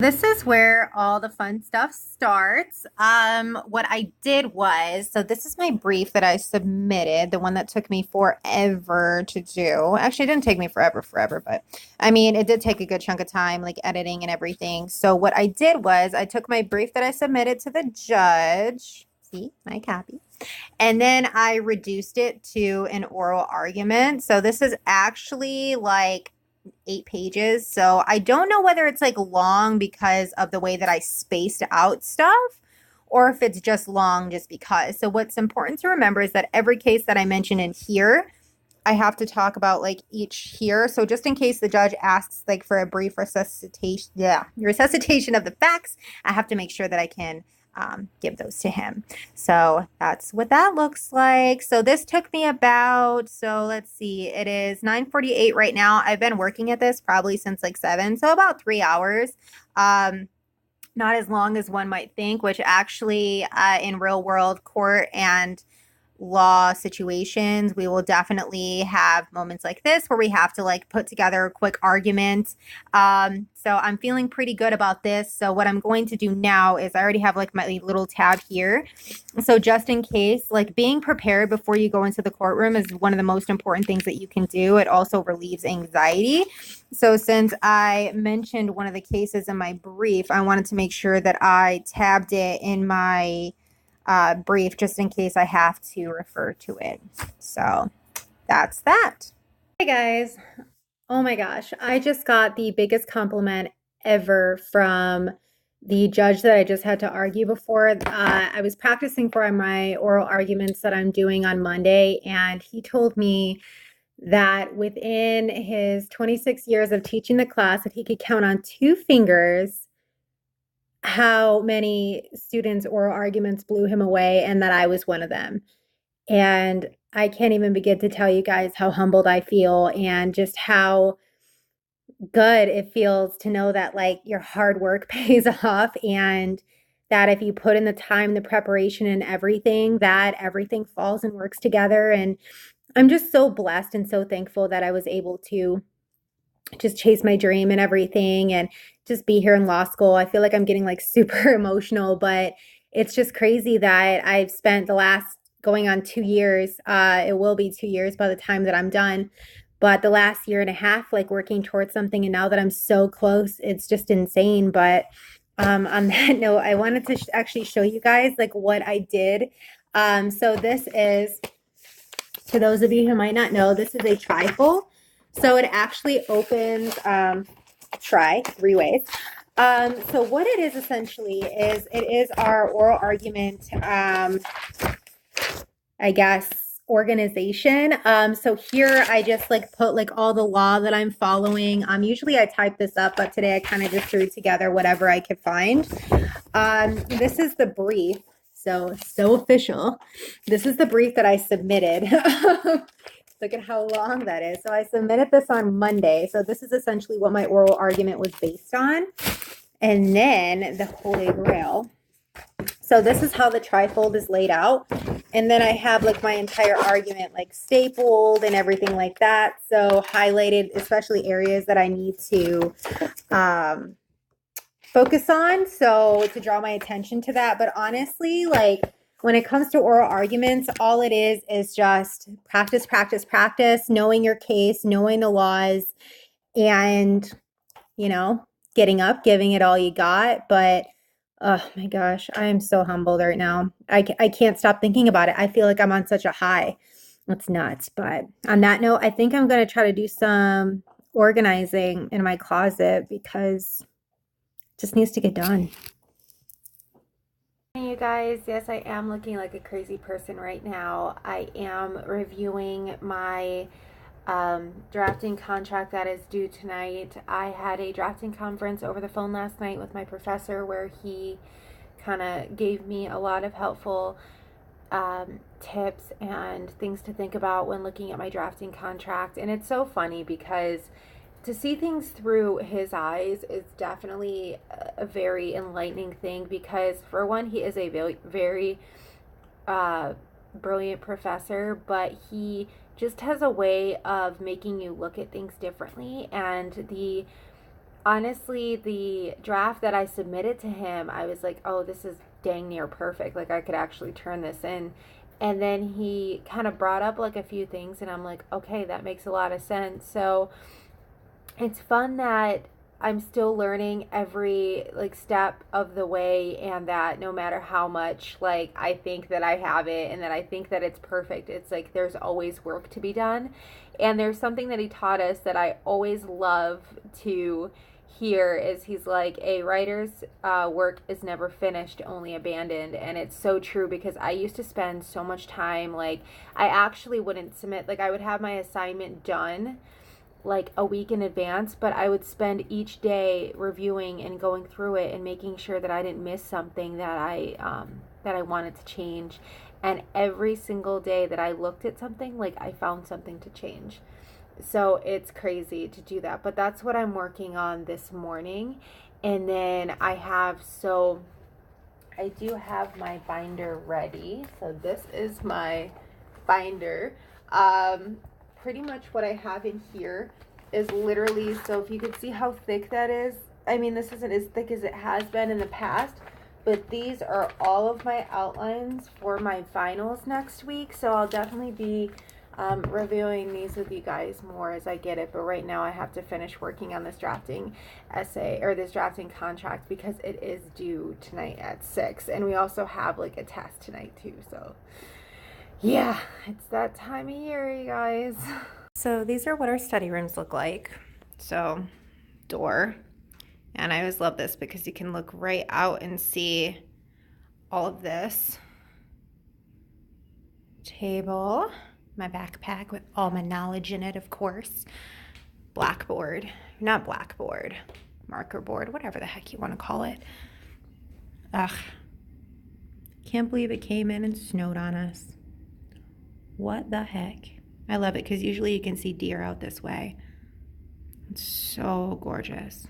This is where all the fun stuff starts. What I did was, so this is my brief that I submitted, the one that took me forever to do. Actually, it didn't take me forever, but I mean, it did take a good chunk of time, like editing and everything. So what I did was I took my brief that I submitted to the judge. See, my copy. And then I reduced it to an oral argument. So this is actually like 8 pages. So I don't know whether it's like long because of the way that I spaced out stuff or if it's just long just because. So what's important to remember is that every case that I mention in here, I have to talk about like each here. So just in case the judge asks like for a brief resuscitation of the facts, I have to make sure that I can give those to him. So that's what that looks like. So this took me about, so let's see, it is 9:48 right now. I've been working at this probably since like 7, so about 3 hours. Not as long as one might think, which actually in real world court and law situations, we will definitely have moments like this where we have to like put together a quick argument. So I'm feeling pretty good about this. So what I'm going to do now is I already have like my little tab here. So just in case, like being prepared before you go into the courtroom is one of the most important things that you can do. It also relieves anxiety. So since I mentioned one of the cases in my brief, I wanted to make sure that I tabbed it in my brief just in case I have to refer to it. So that's that. Hey guys. Oh my gosh. I just got the biggest compliment ever from the judge that I just had to argue before. I was practicing for my oral arguments that I'm doing on Monday, and he told me that within his 26 years of teaching the class, that he could count on 2 fingers how many students' oral arguments blew him away, and that I was one of them. And I can't even begin to tell you guys how humbled I feel and just how good it feels to know that like your hard work pays off, and that if you put in the time, the preparation and everything, that everything falls and works together. And I'm just so blessed and so thankful that I was able to just chase my dream and everything and just be here in law school. I feel like I'm getting like super emotional, but it's just crazy that I've spent the last going on 2 years. It will be 2 years by the time that I'm done. But the last year and a half, like working towards something, and now that I'm so close, it's just insane. But on that note, I wanted to actually show you guys like what I did. So this is, to those of you who might not know, this is a trifold. So it actually opens, try 3 ways. So what it is essentially is it is our oral argument, I guess, organization. So here I just like put like all the law that I'm following. Usually I type this up, but today I kind of just threw together whatever I could find. This is the brief. So official. This is the brief that I submitted. Look at how long that is. So I submitted this on Monday. So this is essentially what my oral argument was based on. And then the Holy Grail. So this is how the trifold is laid out. And then I have like my entire argument like stapled and everything like that. So highlighted, especially areas that I need to focus on. So to draw my attention to that. But honestly, like when it comes to oral arguments, all it is just practice, practice, practice, knowing your case, knowing the laws, and, you know, getting up, giving it all you got. But oh my gosh, I am so humbled right now. I can't stop thinking about it. I feel like I'm on such a high. It's nuts. But on that note, I think I'm going to try to do some organizing in my closet because it just needs to get done. Hey you guys, yes, I am looking like a crazy person right now. I am reviewing my drafting contract that is due tonight. I had a drafting conference over the phone last night with my professor where he kind of gave me a lot of helpful tips and things to think about when looking at my drafting contract. And it's so funny because to see things through his eyes is definitely a very enlightening thing because, for one, he is a very, very brilliant professor, but he just has a way of making you look at things differently. And the honestly, the draft that I submitted to him, I was like, oh, this is dang near perfect. Like, I could actually turn this in. And then he kind of brought up like a few things, and I'm like, okay, that makes a lot of sense. So it's fun that I'm still learning every like step of the way, and that no matter how much like I think that I have it and that I think that it's perfect, it's like there's always work to be done. And there's something that he taught us that I always love to hear is he's like a writer's work is never finished, only abandoned. And it's so true, because I used to spend so much time like I actually wouldn't submit, like I would have my assignment done like a week in advance, but I would spend each day reviewing and going through it and making sure that I didn't miss something that I wanted to change. And every single day that I looked at something, like I found something to change. So it's crazy to do that, but that's what I'm working on this morning. And then I do have my binder ready. So this is my binder. Um, Pretty much what I have in here is literally, so if you could see how thick that is, I mean, this isn't as thick as it has been in the past, but these are all of my outlines for my finals next week. So I'll definitely be reviewing these with you guys more as I get it. But right now I have to finish working on this drafting essay or this drafting contract because it is due tonight at 6. And we also have like a test tonight too. So yeah, it's that time of year, you guys. So these are what our study rooms look like. So door. And I always love this because you can look right out and see all of this. Table, my backpack with all my knowledge in it, of course. Blackboard, not blackboard, marker board, whatever the heck you want to call it. Ugh, can't believe it came in and snowed on us. What the heck? I love it because usually you can see deer out this way. It's so gorgeous.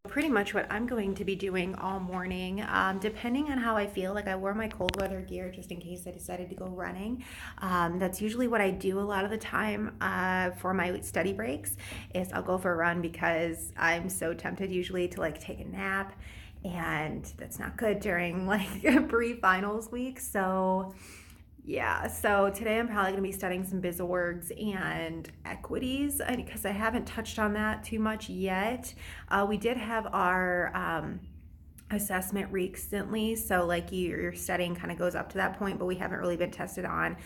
Pretty much what I'm going to be doing all morning, depending on how I feel. Like I wore my cold weather gear just in case I decided to go running. That's usually what I do a lot of the time for my study breaks is I'll go for a run because I'm so tempted usually to like take a nap, and that's not good during like pre-finals week. So yeah, so today I'm probably going to be studying some BizOrgs and equities because I haven't touched on that too much yet. We did have our assessment recently, so like your studying kind of goes up to that point, but we haven't really been tested on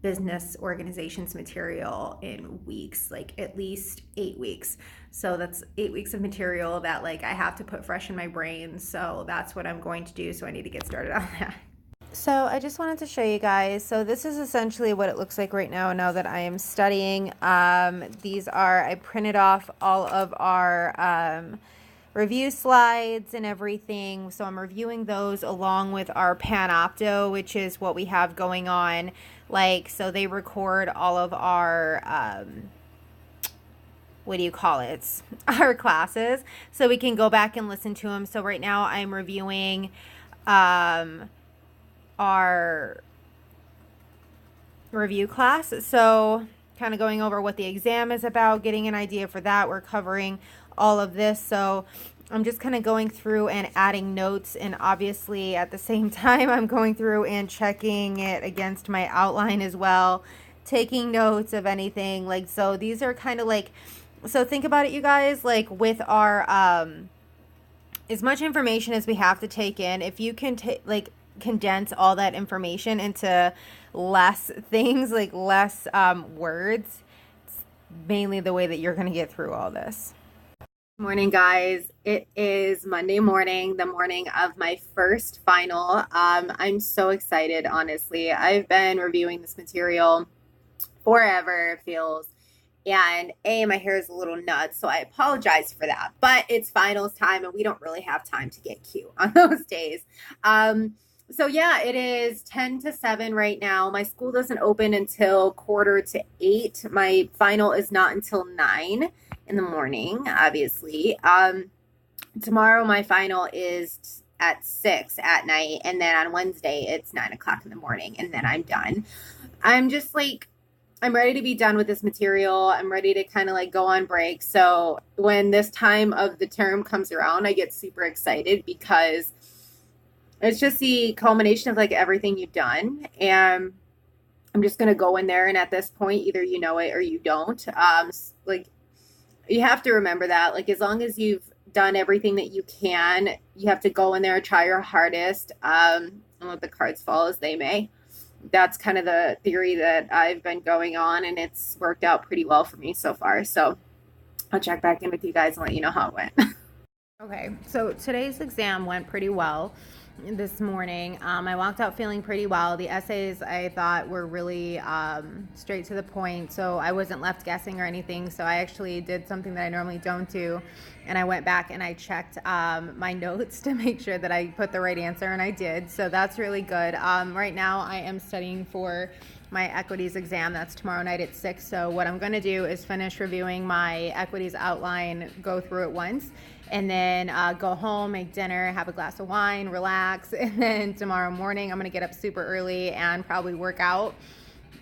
business organizations material in weeks, like at least 8 weeks. So that's 8 weeks of material that like I have to put fresh in my brain. So that's what I'm going to do. So I need to get started on that. So I just wanted to show you guys. So this is essentially what it looks like right now that I am studying. I printed off all of our review slides and everything. So I'm reviewing those along with our Panopto, which is what we have going on. Like, so they record all of our, what do you call it? Our classes. So we can go back and listen to them. So right now I'm reviewing, our review class. So kind of going over what the exam is about, getting an idea for that. We're covering all of this. So I'm just kind of going through and adding notes. And obviously at the same time, I'm going through and checking it against my outline as well, taking notes of anything. Like, so these are kind of like, so think about it, you guys, like with our, as much information as we have to take in, if you can condense all that information into less things, like less words, it's mainly the way that you're going to get through all this. Morning, guys. It is Monday morning, the morning of my first final. I'm so excited, honestly. I've been reviewing this material forever, it feels. And my hair is a little nuts, so I apologize for that. But it's finals time, and we don't really have time to get cute on those days. So yeah, it is 10 to 7 right now. My school doesn't open until 7:45. My final is not until 9 in the morning, obviously. Tomorrow my final is at 6 at night, and then on Wednesday it's 9 o'clock in the morning, and then I'm done. I'm just like I'm ready to be done with this material. I'm ready to kind of like go on break. So when this time of the term comes around, I get super excited because it's just the culmination of like everything you've done. And I'm just going to go in there. And at this point, either you know it or you don't. Like you have to remember that, like, as long as you've done everything that you can, you have to go in there and try your hardest, and let the cards fall as they may. That's kind of the theory that I've been going on, and it's worked out pretty well for me so far. So I'll check back in with you guys and let you know how it went. Okay, so today's exam went pretty well this morning. I walked out feeling pretty well. The essays I thought were really straight to the point, so I wasn't left guessing or anything. So I actually did something that I normally don't do, and I went back and I checked my notes to make sure that I put the right answer, and I did. So that's really good. Right now I am studying for my equities exam. That's tomorrow night at 6. So what I'm going to do is finish reviewing my equities outline, go through it once, and then go home, make dinner, have a glass of wine, relax. And then tomorrow morning, I'm going to get up super early and probably work out,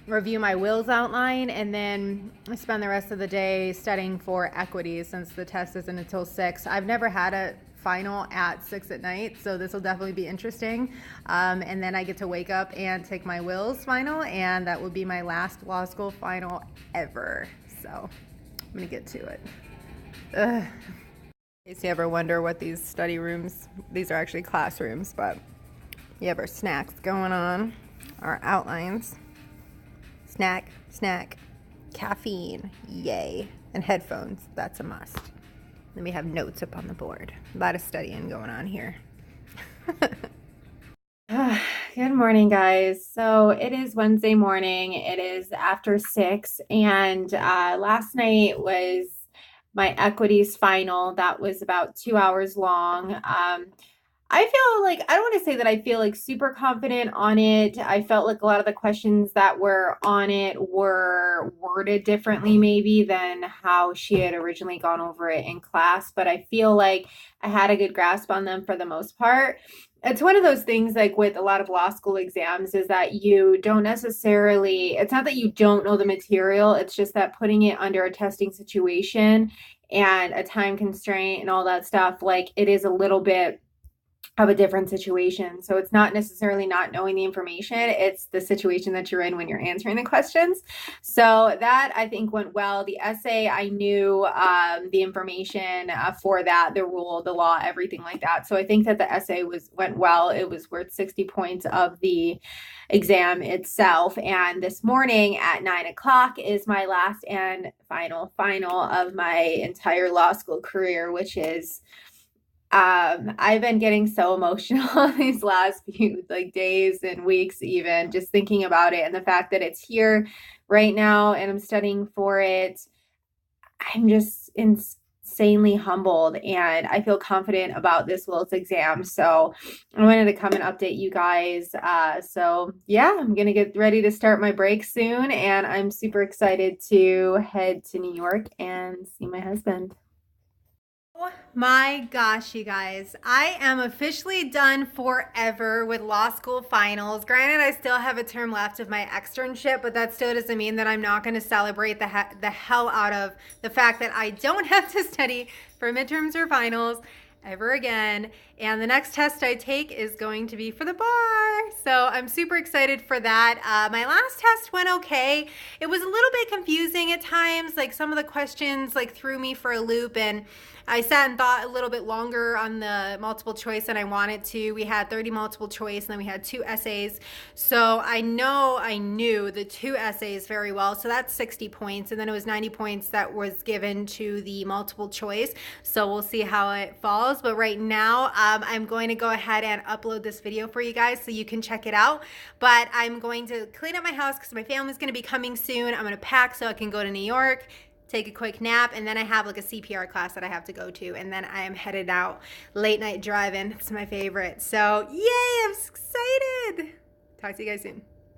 review my wills outline, and then spend the rest of the day studying for equities since the test isn't until 6. I've never had a final at 6 at night, so this will definitely be interesting. And then I get to wake up and take my wills final, and that will be my last law school final ever. So I'm going to get to it. Ugh. In case you ever wonder what these study rooms, these are actually classrooms, but you have our snacks going on, our outlines, snack, caffeine, yay, and headphones, that's a must. Then we have notes up on the board. A lot of studying going on here. Good morning, guys. So it is Wednesday morning. It is after 6, and last night was my equities final. That was about 2 hours long. I feel like, I don't want to say that I feel like super confident on it. I felt like a lot of the questions that were on it were worded differently maybe than how she had originally gone over it in class, but I feel like I had a good grasp on them for the most part. It's one of those things, like with a lot of law school exams, is that you don't necessarily, it's not that you don't know the material, it's just that putting it under a testing situation and a time constraint and all that stuff, like it is a little bit of a different situation. So it's not necessarily not knowing the information, it's the situation that you're in when you're answering the questions. So that I think went well. The essay, I knew the information for that, the rule, the law, everything like that. So I think that the essay went well. It was worth 60 points of the exam itself. And this morning at 9 o'clock is my last and final of my entire law school career, which is I've been getting so emotional these last few like days and weeks, even just thinking about it and the fact that it's here right now and I'm studying for it. I'm just insanely humbled and I feel confident about this Wills exam. So I wanted to come and update you guys. So yeah, I'm gonna get ready to start my break soon, and I'm super excited to head to New York and see my husband. Oh my gosh, you guys, I am officially done forever with law school finals. Granted, I still have a term left of my externship, but that still doesn't mean that I'm not going to celebrate the hell out of the fact that I don't have to study for midterms or finals ever again. And the next test I take is going to be for the bar. So I'm super excited for that. My last test went okay. It was a little bit confusing at times. Like some of the questions like threw me for a loop, and I sat and thought a little bit longer on the multiple choice than I wanted to. We had 30 multiple choice and then we had 2 essays. So I knew the 2 essays very well. So that's 60 points. And then it was 90 points that was given to the multiple choice. So we'll see how it falls. But right now, I'm going to go ahead and upload this video for you guys so you can check it out. But I'm going to clean up my house because my family's going to be coming soon. I'm going to pack so I can go to New York, take a quick nap, and then I have like a CPR class that I have to go to, and then I am headed out late night driving. It's my favorite. So yay, I'm excited. Talk to you guys soon.